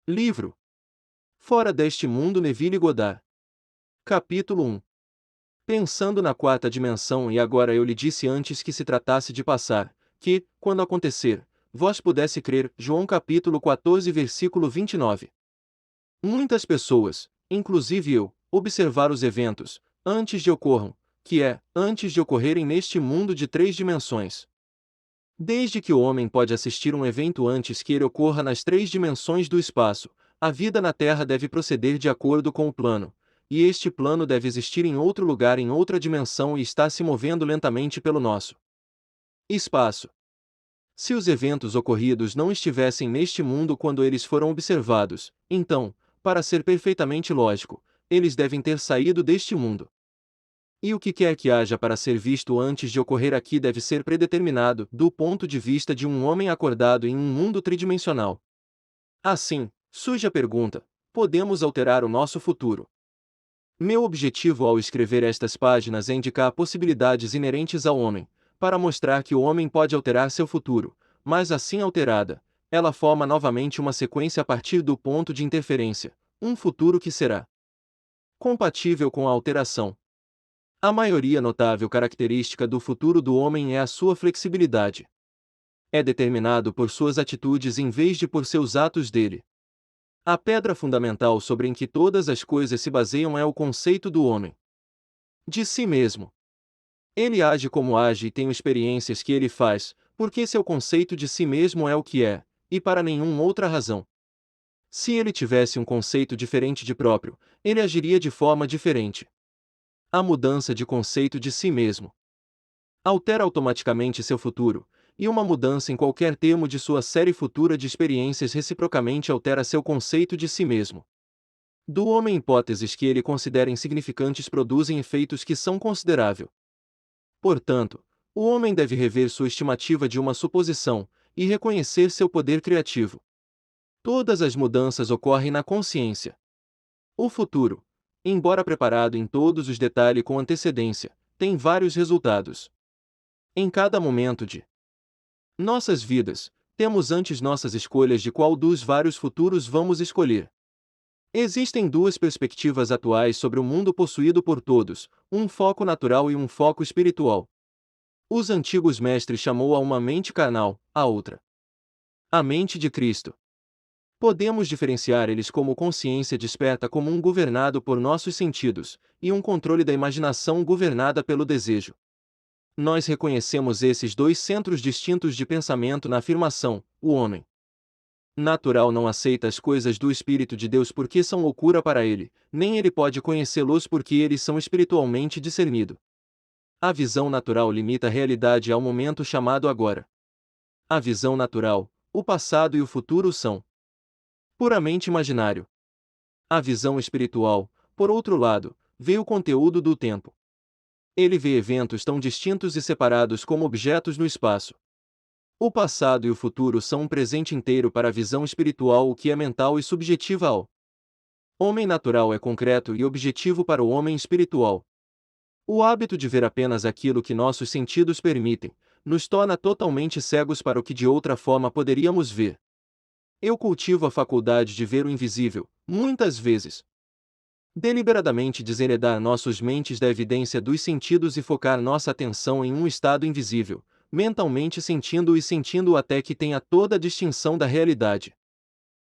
Livro Fora deste Mundo, Neville Goddard. Capítulo 1. Pensando na quarta dimensão, e agora eu lhe disse antes que se tratasse de passar, que, quando acontecer, vós pudesse crer. João capítulo 14 versículo 29. Muitas pessoas, inclusive eu, observar os eventos, antes de ocorram, que é, antes de ocorrerem neste mundo de 3 dimensões. Desde que o homem pode assistir um evento antes que ele ocorra nas 3 dimensões do espaço, a vida na Terra deve proceder de acordo com o plano, e este plano deve existir em outro lugar em outra dimensão e está se movendo lentamente pelo nosso espaço. Se os eventos ocorridos não estivessem neste mundo quando eles foram observados, então, para ser perfeitamente lógico, eles devem ter saído deste mundo. E o que quer que haja para ser visto antes de ocorrer aqui deve ser predeterminado, do ponto de vista de um homem acordado em um mundo tridimensional. Assim, surge a pergunta: podemos alterar o nosso futuro? Meu objetivo ao escrever estas páginas é indicar possibilidades inerentes ao homem, para mostrar que o homem pode alterar seu futuro, mas assim alterada, ela forma novamente uma sequência a partir do ponto de interferência, um futuro que será compatível com a alteração. A maioria notável característica do futuro do homem é a sua flexibilidade. É determinado por suas atitudes em vez de por seus atos dele. A pedra fundamental sobre em que todas as coisas se baseiam é o conceito do homem de si mesmo. Ele age como age e tem experiências que ele faz, porque seu conceito de si mesmo é o que é, e para nenhuma outra razão. Se ele tivesse um conceito diferente de próprio, ele agiria de forma diferente. A mudança de conceito de si mesmo altera automaticamente seu futuro, e uma mudança em qualquer termo de sua série futura de experiências reciprocamente altera seu conceito de si mesmo. Do homem, hipóteses que ele considera insignificantes produzem efeitos que são consideráveis. Portanto, o homem deve rever sua estimativa de uma suposição, e reconhecer seu poder criativo. Todas as mudanças ocorrem na consciência. O futuro, embora preparado em todos os detalhes com antecedência, tem vários resultados. Em cada momento de nossas vidas, temos antes nossas escolhas de qual dos vários futuros vamos escolher. Existem duas perspectivas atuais sobre o mundo possuído por todos, um foco natural e um foco espiritual. Os antigos mestres chamou a uma mente carnal, a outra a mente de Cristo. Podemos diferenciar eles como consciência desperta como um governado por nossos sentidos, e um controle da imaginação governada pelo desejo. Nós reconhecemos esses dois centros distintos de pensamento na afirmação: o homem natural não aceita as coisas do Espírito de Deus porque são loucura para ele, nem ele pode conhecê-los porque eles são espiritualmente discernidos. A visão natural limita a realidade ao momento chamado agora. A visão natural, o passado e o futuro são puramente imaginário. A visão espiritual, por outro lado, vê o conteúdo do tempo. Ele vê eventos tão distintos e separados como objetos no espaço. O passado e o futuro são um presente inteiro para a visão espiritual, o que é mental e subjetiva ao homem natural é concreto e objetivo para o homem espiritual. O hábito de ver apenas aquilo que nossos sentidos permitem, nos torna totalmente cegos para o que de outra forma poderíamos ver. Eu cultivo a faculdade de ver o invisível, muitas vezes. Deliberadamente desheredar nossas mentes da evidência dos sentidos e focar nossa atenção em um estado invisível, mentalmente sentindo-o e sentindo-o até que tenha toda a distinção da realidade.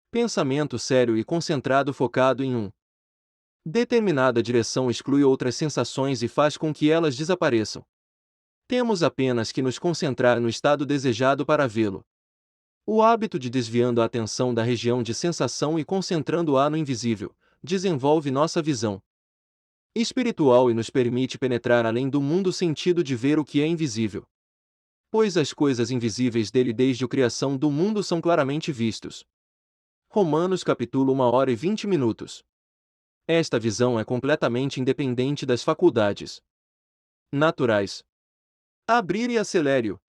Pensamento sério e concentrado focado em determinada direção exclui outras sensações e faz com que elas desapareçam. Temos apenas que nos concentrar no estado desejado para vê-lo. O hábito de desviando a atenção da região de sensação e concentrando-a no invisível, desenvolve nossa visão espiritual e nos permite penetrar além do mundo sentido de ver o que é invisível. Pois as coisas invisíveis dele desde a criação do mundo são claramente vistos. Romanos capítulo 1h20. Esta visão é completamente independente das faculdades naturais. Abrir e acelere-o.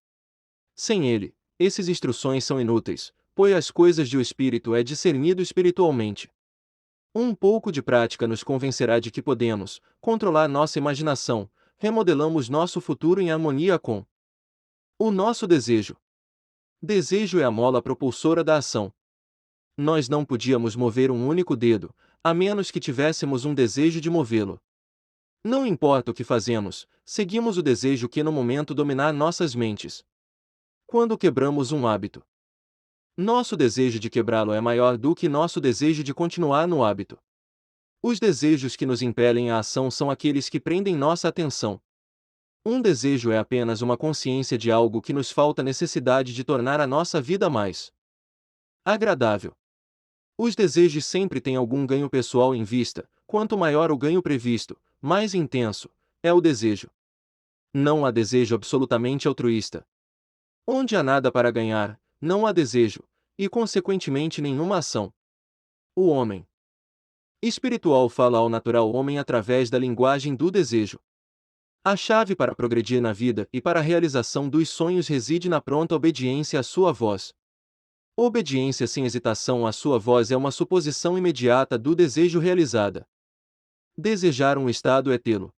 Sem ele, essas instruções são inúteis, pois as coisas do espírito é discernido espiritualmente. Um pouco de prática nos convencerá de que podemos controlar nossa imaginação, remodelamos nosso futuro em harmonia com o nosso desejo. Desejo é a mola propulsora da ação. Nós não podíamos mover um único dedo, a menos que tivéssemos um desejo de movê-lo. Não importa o que fazemos, seguimos o desejo que no momento dominar nossas mentes. Quando quebramos um hábito, nosso desejo de quebrá-lo é maior do que nosso desejo de continuar no hábito. Os desejos que nos impelem à ação são aqueles que prendem nossa atenção. Um desejo é apenas uma consciência de algo que nos falta necessidade de tornar a nossa vida mais agradável. Os desejos sempre têm algum ganho pessoal em vista, quanto maior o ganho previsto, mais intenso é o desejo. Não há desejo absolutamente altruísta. Onde há nada para ganhar, não há desejo, e consequentemente nenhuma ação. O homem espiritual fala ao natural homem através da linguagem do desejo. A chave para progredir na vida e para a realização dos sonhos reside na pronta obediência à sua voz. Obediência sem hesitação à sua voz é uma suposição imediata do desejo realizada. Desejar um estado é tê-lo.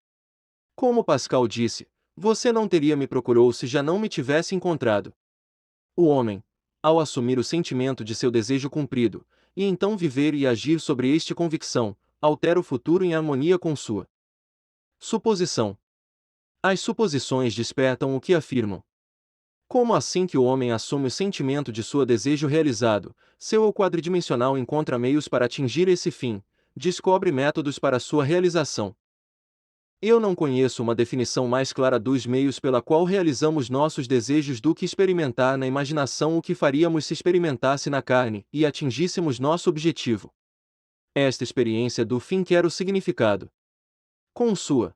Como Pascal disse, você não teria me procurado se já não me tivesse encontrado. O homem, ao assumir o sentimento de seu desejo cumprido, e então viver e agir sobre este convicção, altera o futuro em harmonia com sua suposição. As suposições despertam o que afirmam. Como assim que o homem assume o sentimento de seu desejo realizado, seu eu quadridimensional encontra meios para atingir esse fim, descobre métodos para sua realização. Eu não conheço uma definição mais clara dos meios pela qual realizamos nossos desejos do que experimentar na imaginação o que faríamos se experimentasse na carne e atingíssemos nosso objetivo. Esta experiência do fim quer o significado. Com sua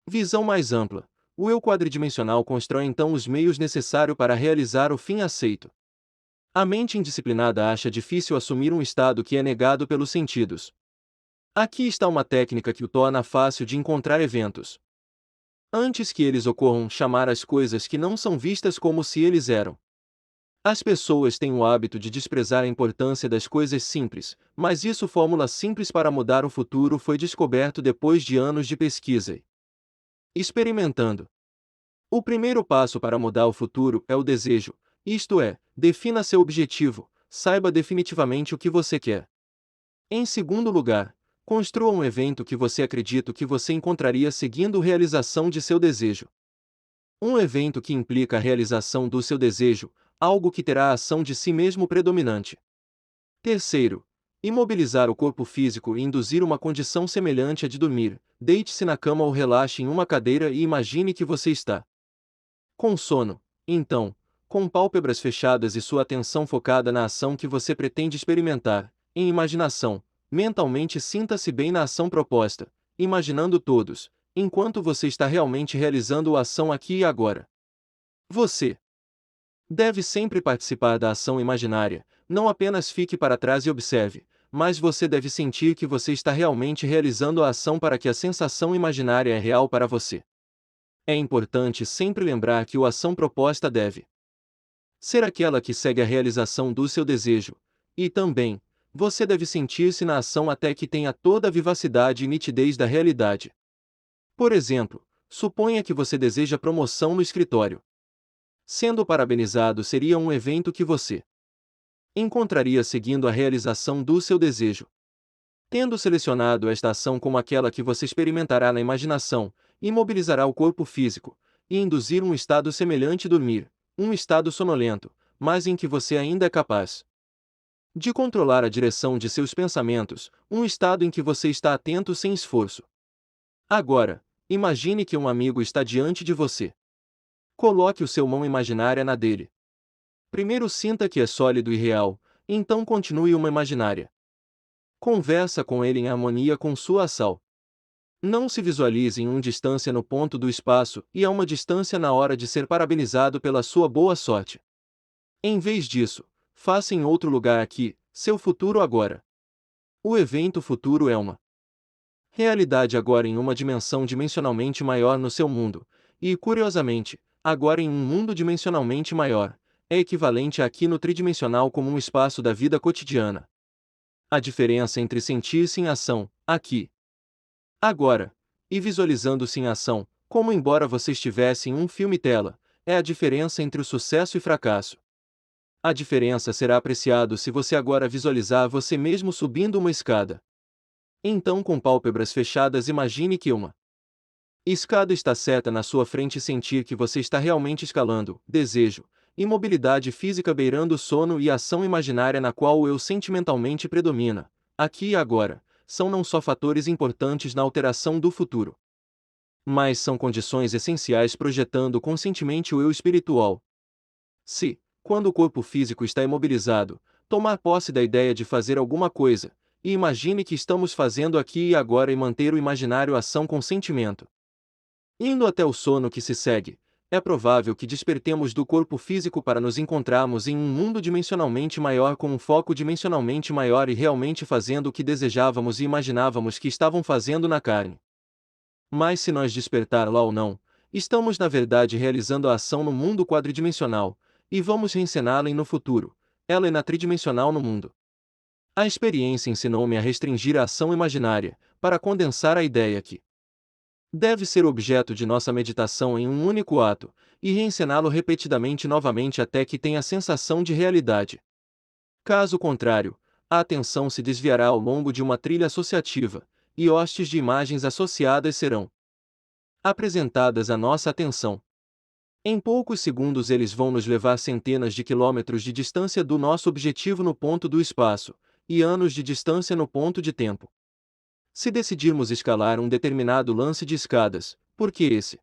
visão mais ampla, o eu quadridimensional constrói então os meios necessários para realizar o fim aceito. A mente indisciplinada acha difícil assumir um estado que é negado pelos sentidos. Aqui está uma técnica que o torna fácil de encontrar eventos. Antes que eles ocorram, chamar as coisas que não são vistas como se eles eram. As pessoas têm o hábito de desprezar a importância das coisas simples, mas isso fórmula simples para mudar o futuro foi descoberto depois de anos de pesquisa e experimentando. O primeiro passo para mudar o futuro é o desejo, isto é, defina seu objetivo, saiba definitivamente o que você quer. Em segundo lugar, construa um evento que você acredita que você encontraria seguindo a realização de seu desejo. Um evento que implica a realização do seu desejo, algo que terá a ação de si mesmo predominante. Terceiro, imobilizar o corpo físico e induzir uma condição semelhante à de dormir. Deite-se na cama ou relaxe em uma cadeira e imagine que você está com sono. Então, com pálpebras fechadas e sua atenção focada na ação que você pretende experimentar, em imaginação, mentalmente sinta-se bem na ação proposta, imaginando todos, enquanto você está realmente realizando a ação aqui e agora. Você deve sempre participar da ação imaginária, não apenas fique para trás e observe, mas você deve sentir que você está realmente realizando a ação para que a sensação imaginária é real para você. É importante sempre lembrar que a ação proposta deve ser aquela que segue a realização do seu desejo, e também, você deve sentir-se na ação até que tenha toda a vivacidade e nitidez da realidade. Por exemplo, suponha que você deseja promoção no escritório. Sendo parabenizado seria um evento que você encontraria seguindo a realização do seu desejo. Tendo selecionado esta ação como aquela que você experimentará na imaginação, imobilizará o corpo físico, e induzir um estado semelhante a dormir, um estado sonolento, mas em que você ainda é capaz de controlar a direção de seus pensamentos, um estado em que você está atento sem esforço. Agora, imagine que um amigo está diante de você. Coloque o seu mão imaginária na dele. Primeiro sinta que é sólido e real, então continue uma imaginária. Conversa com ele em harmonia com sua ação. Não se visualize em uma distância no ponto do espaço e a uma distância na hora de ser parabenizado pela sua boa sorte. Em vez disso, faça em outro lugar aqui, seu futuro agora. O evento futuro é uma realidade agora em uma dimensão dimensionalmente maior no seu mundo, e, curiosamente, agora em um mundo dimensionalmente maior, é equivalente a aqui no tridimensional como um espaço da vida cotidiana. A diferença entre sentir-se em ação, aqui, agora, e visualizando-se em ação, como embora você estivesse em um filme tela, é a diferença entre o sucesso e fracasso. A diferença será apreciada se você agora visualizar você mesmo subindo uma escada. Então, com pálpebras fechadas, imagine que uma escada está certa na sua frente e sentir que você está realmente escalando. Desejo, imobilidade física beirando o sono e ação imaginária na qual o eu sentimentalmente predomina, aqui e agora, são não só fatores importantes na alteração do futuro, mas são condições essenciais projetando conscientemente o eu espiritual. Se, quando o corpo físico está imobilizado, tomar posse da ideia de fazer alguma coisa, e imagine que estamos fazendo aqui e agora e manter o imaginário ação com sentimento, indo até o sono que se segue, é provável que despertemos do corpo físico para nos encontrarmos em um mundo dimensionalmente maior com um foco dimensionalmente maior e realmente fazendo o que desejávamos e imaginávamos que estavam fazendo na carne. Mas se nós despertar lá ou não, estamos na verdade realizando a ação no mundo quadridimensional, e vamos reencená-la no futuro, ela é na tridimensional no mundo. A experiência ensinou-me a restringir a ação imaginária, para condensar a ideia que deve ser objeto de nossa meditação em um único ato, e reencená-lo repetidamente novamente até que tenha a sensação de realidade. Caso contrário, a atenção se desviará ao longo de uma trilha associativa, e hostes de imagens associadas serão apresentadas à nossa atenção. Em poucos segundos eles vão nos levar centenas de quilômetros de distância do nosso objetivo no ponto do espaço, e anos de distância no ponto de tempo. Se decidirmos escalar um determinado lance de escadas, porque esse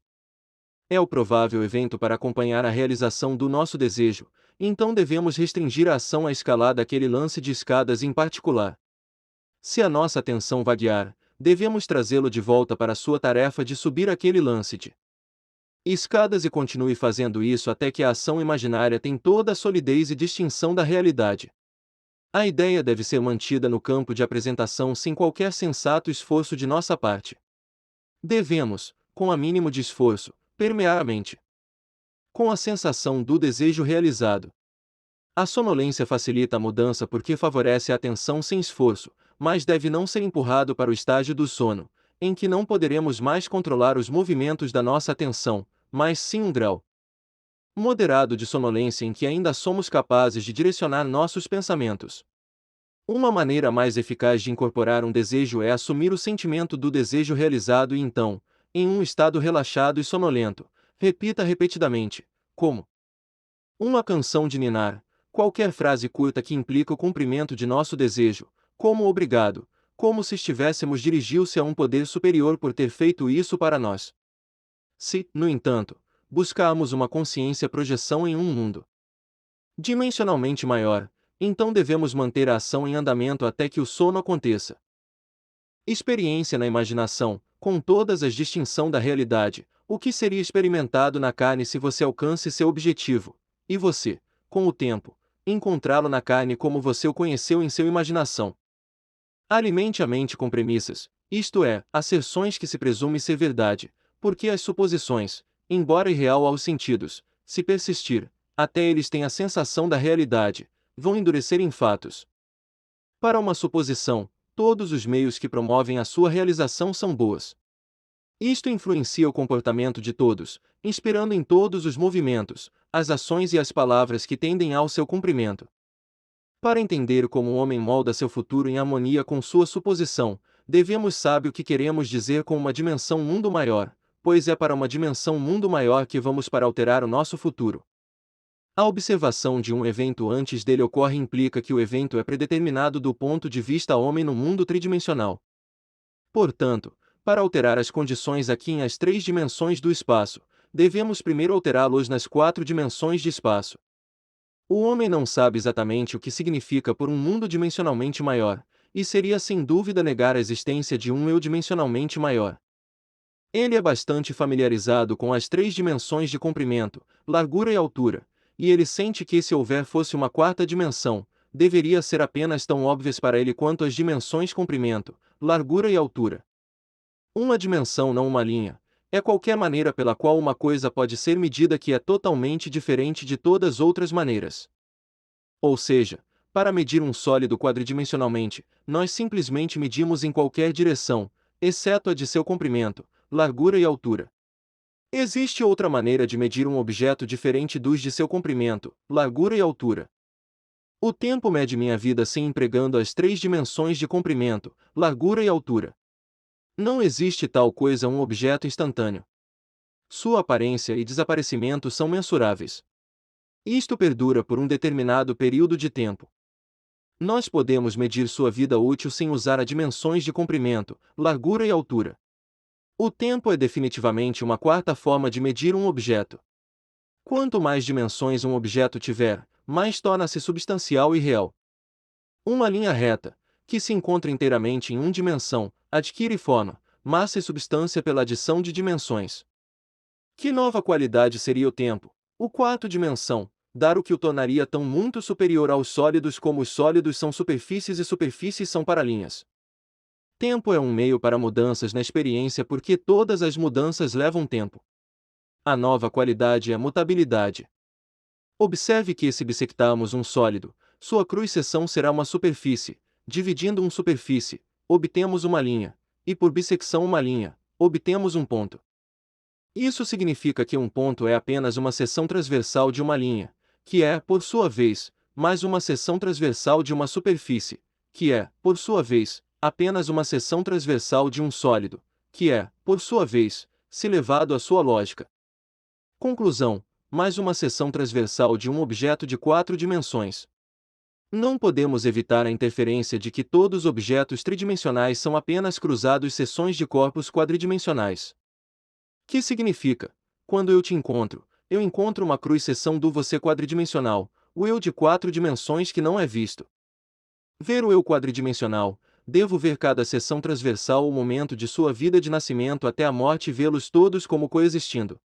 é o provável evento para acompanhar a realização do nosso desejo, então devemos restringir a ação à escalar daquele lance de escadas em particular. Se a nossa atenção vaguear, devemos trazê-lo de volta para a sua tarefa de subir aquele lance de escadas e continue fazendo isso até que a ação imaginária tenha toda a solidez e distinção da realidade. A ideia deve ser mantida no campo de apresentação sem qualquer sensato esforço de nossa parte. Devemos, com a mínimo de esforço, permear a mente com a sensação do desejo realizado. A sonolência facilita a mudança porque favorece a atenção sem esforço, mas deve não ser empurrado para o estágio do sono, em que não poderemos mais controlar os movimentos da nossa atenção, mas sim um grau moderado de sonolência em que ainda somos capazes de direcionar nossos pensamentos. Uma maneira mais eficaz de incorporar um desejo é assumir o sentimento do desejo realizado e então, em um estado relaxado e sonolento, repita repetidamente, como uma canção de ninar, qualquer frase curta que implica o cumprimento de nosso desejo, como obrigado, como se estivéssemos dirigindo-se a um poder superior por ter feito isso para nós. Se, no entanto, buscarmos uma consciência projeção em um mundo dimensionalmente maior, então devemos manter a ação em andamento até que o sono aconteça. Experiência na imaginação, com todas as distinção da realidade, o que seria experimentado na carne se você alcance seu objetivo, e você, com o tempo, encontrá-lo na carne como você o conheceu em sua imaginação. Alimente a mente com premissas, isto é, asserções que se presume ser verdade, porque as suposições, embora irreal aos sentidos, se persistir, até eles têm a sensação da realidade, vão endurecer em fatos. Para uma suposição, todos os meios que promovem a sua realização são boas. Isto influencia o comportamento de todos, inspirando em todos os movimentos, as ações e as palavras que tendem ao seu cumprimento. Para entender como o homem molda seu futuro em harmonia com sua suposição, devemos saber o que queremos dizer com uma dimensão mundo maior, pois é para uma dimensão mundo maior que vamos para alterar o nosso futuro. A observação de um evento antes dele ocorre implica que o evento é predeterminado do ponto de vista homem no mundo tridimensional. Portanto, para alterar as condições aqui em as 3 dimensões do espaço, devemos primeiro alterá-los nas 4 dimensões de espaço. O homem não sabe exatamente o que significa por um mundo dimensionalmente maior, e seria sem dúvida negar a existência de um eu dimensionalmente maior. Ele é bastante familiarizado com as 3 dimensões de comprimento, largura e altura, e ele sente que se houver fosse uma 4ª dimensão, deveria ser apenas tão óbvias para ele quanto as dimensões comprimento, largura e altura. Uma dimensão não uma linha, é qualquer maneira pela qual uma coisa pode ser medida que é totalmente diferente de todas as outras maneiras. Ou seja, para medir um sólido quadridimensionalmente, nós simplesmente medimos em qualquer direção, exceto a de seu comprimento, largura e altura. Existe outra maneira de medir um objeto diferente dos de seu comprimento, largura e altura. O tempo mede minha vida sem empregando as 3 dimensões de comprimento, largura e altura. Não existe tal coisa um objeto instantâneo. Sua aparência e desaparecimento são mensuráveis. Isto perdura por um determinado período de tempo. Nós podemos medir sua vida útil sem usar as dimensões de comprimento, largura e altura. O tempo é definitivamente uma quarta forma de medir um objeto. Quanto mais dimensões um objeto tiver, mais torna-se substancial e real. Uma linha reta, que se encontra inteiramente em uma dimensão, adquire forma, massa e substância pela adição de dimensões. Que nova qualidade seria o tempo, o quarto dimensão, dar o que o tornaria tão muito superior aos sólidos como os sólidos são superfícies e superfícies são paralinhas. Tempo é um meio para mudanças na experiência porque todas as mudanças levam tempo. A nova qualidade é a mutabilidade. Observe que se bissectarmos um sólido, sua cruz-seção será uma superfície, dividindo uma superfície, obtemos uma linha, e por bissecção uma linha, obtemos um ponto. Isso significa que um ponto é apenas uma seção transversal de uma linha, que é, por sua vez, mais uma seção transversal de uma superfície, que é, por sua vez, apenas uma seção transversal de um sólido, que é, por sua vez, se levado à sua lógica. Conclusão: mais uma seção transversal de um objeto de 4 dimensões. Não podemos evitar a interferência de que todos os objetos tridimensionais são apenas cruzados seções de corpos quadridimensionais. Que significa: quando eu te encontro, eu encontro uma cruz-seção do você quadridimensional, o eu de 4 dimensões que não é visto. Ver o eu quadridimensional, devo ver cada seção transversal ao momento de sua vida de nascimento até a morte e vê-los todos como coexistindo.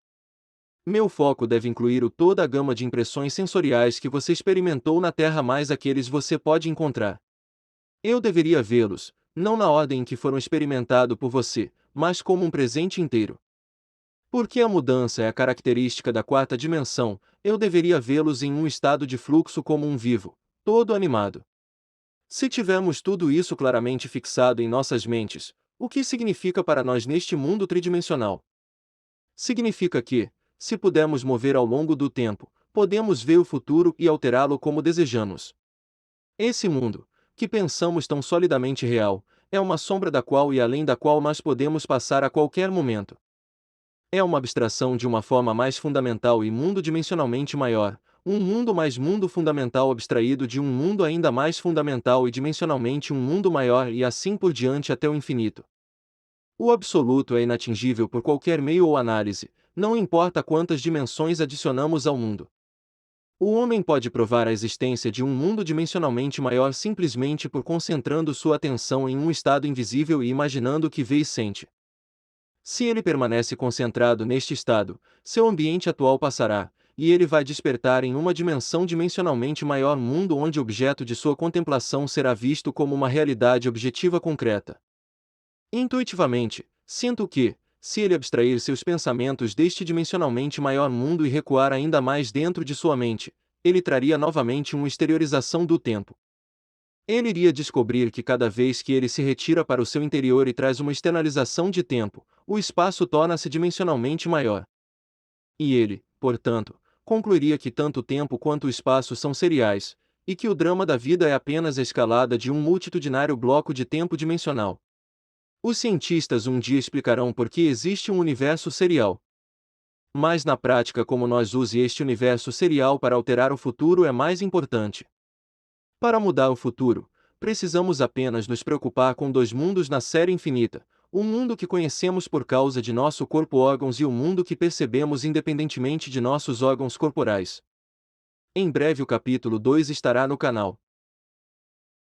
Meu foco deve incluir toda a gama de impressões sensoriais que você experimentou na Terra mais aqueles você pode encontrar. Eu deveria vê-los, não na ordem em que foram experimentados por você, mas como um presente inteiro. Porque a mudança é a característica da quarta dimensão, eu deveria vê-los em um estado de fluxo como um vivo, todo animado. Se tivermos tudo isso claramente fixado em nossas mentes, o que significa para nós neste mundo tridimensional? Significa que, se pudermos mover ao longo do tempo, podemos ver o futuro e alterá-lo como desejamos. Esse mundo, que pensamos tão solidamente real, é uma sombra da qual e além da qual nós podemos passar a qualquer momento. É uma abstração de uma forma mais fundamental e mundo dimensionalmente maior, um mundo mais mundo fundamental abstraído de um mundo ainda mais fundamental e dimensionalmente um mundo maior e assim por diante até o infinito. O absoluto é inatingível por qualquer meio ou análise, não importa quantas dimensões adicionamos ao mundo. O homem pode provar a existência de um mundo dimensionalmente maior simplesmente por concentrando sua atenção em um estado invisível e imaginando o que vê e sente. Se ele permanece concentrado neste estado, seu ambiente atual passará, e ele vai despertar em uma dimensão dimensionalmente maior mundo onde o objeto de sua contemplação será visto como uma realidade objetiva concreta. Intuitivamente, sinto que, se ele abstrair seus pensamentos deste dimensionalmente maior mundo e recuar ainda mais dentro de sua mente, ele traria novamente uma exteriorização do tempo. Ele iria descobrir que cada vez que ele se retira para o seu interior e traz uma externalização de tempo, o espaço torna-se dimensionalmente maior. E ele, portanto, concluiria que tanto o tempo quanto o espaço são seriais, e que o drama da vida é apenas a escalada de um multitudinário bloco de tempo dimensional. Os cientistas um dia explicarão por que existe um universo serial. Mas na prática como nós use este universo serial para alterar o futuro é mais importante. Para mudar o futuro, precisamos apenas nos preocupar com 2 mundos na série infinita, o mundo que conhecemos por causa de nosso corpo órgãos e o mundo que percebemos independentemente de nossos órgãos corporais. Em breve o capítulo 2 estará no canal.